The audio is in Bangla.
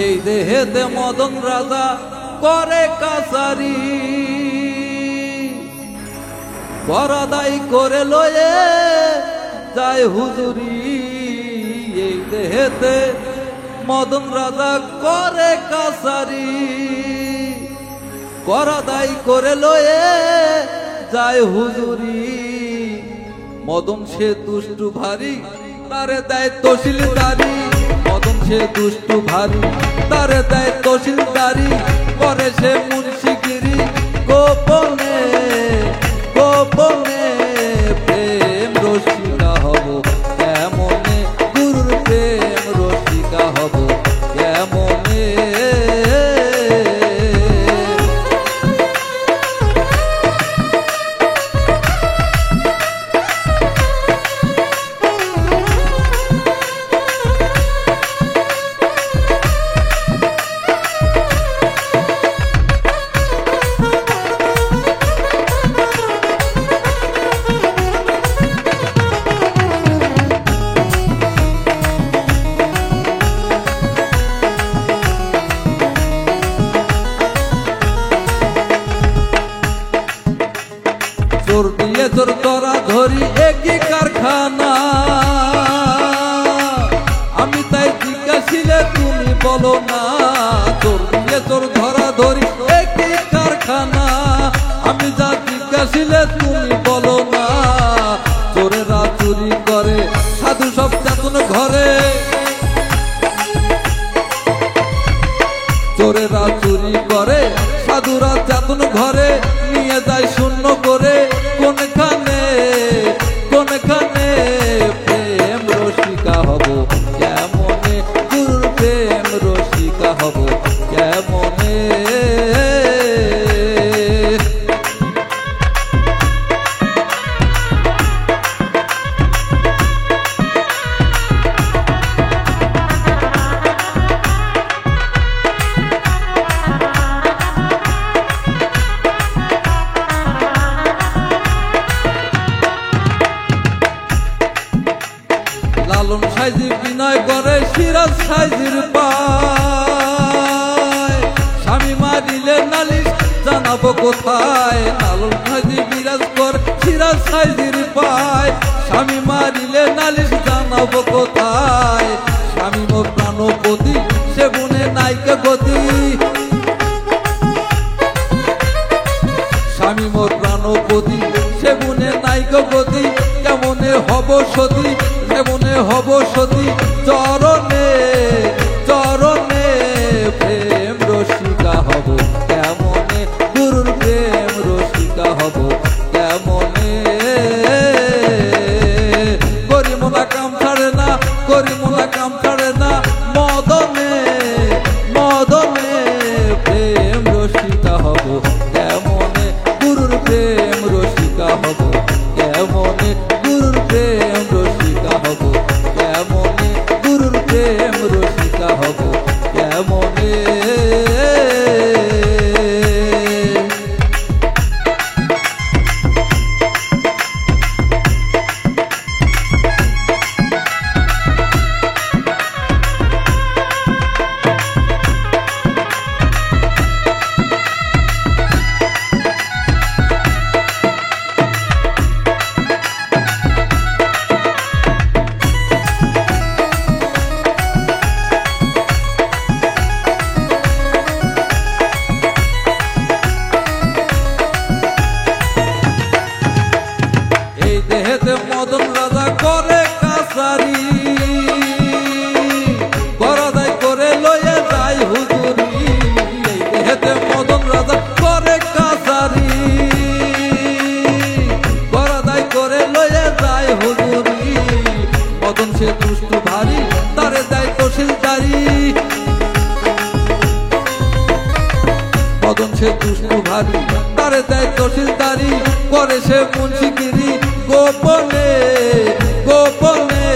এই দেহেতে মদন রাজা করে কাছারি, বরাদাই করে লয়ে যায় হুজুরি। এই দেহেতে মদন রাজা করে কাছারি, বরাদাই করে লয়ে যায় হুজুরি। মদন সে দুষ্টু ভারী, তারে দেয় তহসিলদারি। মদন সে দুষ্টু ভারী, তারে দেয় তহসিলদারি। করে সে মুন্সিগিরি গোপনে গোপনে। প্রেম রসিকা হব কেমনে, গুরুর প্রেম রসিকা হব কেমনে। চোর দিয়ে চোর ধরা ধরি একই কারখানা। আমি তাই জিজ্ঞাসিলে তুমি বলো না। চোর দিয়ে চোর ধরা ধরি একই কারখানা। আমি যা জিজ্ঞাসিলে তুমি বলো না। চোরেরা চুরি করে সাধু সব চেতন ঘরে। চোরেরা চুরি করে সাধুরা চেতন ঘরে। নিয়ে যায় শূন্য করে কোনখানে কোনখানে। প্রেম রসিকা হব কেমনে, গুরুর প্রেম রসিকা হব কেমনে। লালন সাইজি বিনয় করে সিরাজ সাইজির পায়। স্বামী মারিলে নালিশ জানাবো কোথায়। লালন সাইজি বিরাজ করে সিরাজ সাইজির পায়। স্বামী মারিলে নালিশ জানাবো কোথায়। স্বামী মোর প্রাণপতি সে গুণে নাইকে গতি। স্বামী মোর প্রাণপতি সে গুণে নাইকে গতি। কেমনে হব সতী, কেমনে হব সতী। চরণে চরণে প্রেম রসিকা হব কেমনে, গুরুর প্রেম রসিকা হব কেমনে। করিমনা কাম ছাড়ে না, করিমনা কাম ছাড়ে না। মদনে মদনে প্রেম রসিকা হব কেমনে, গুরুর প্রেম রসিকা হব কেমনে। গুরুর প্রেম রসিকা হব কেমনে, গুরুর প্রেম রসিকা হব কেমনে। মদন রাজা করে কাছারি, বরাদাই করে লয়ে যায় হুজুরি। এই দেহেতে মদন রাজা করে কাছারি, বরাদাই করে লয়ে যায় হুজুরি। মদন সে দুষ্টু ভারী, তারে দেয় তহসিলদারি। মদন সে দুষ্টু ভারী, তারে দেয় তহসিলদারি। করে সে মুন্সিগিরি গোপনে গোপনে।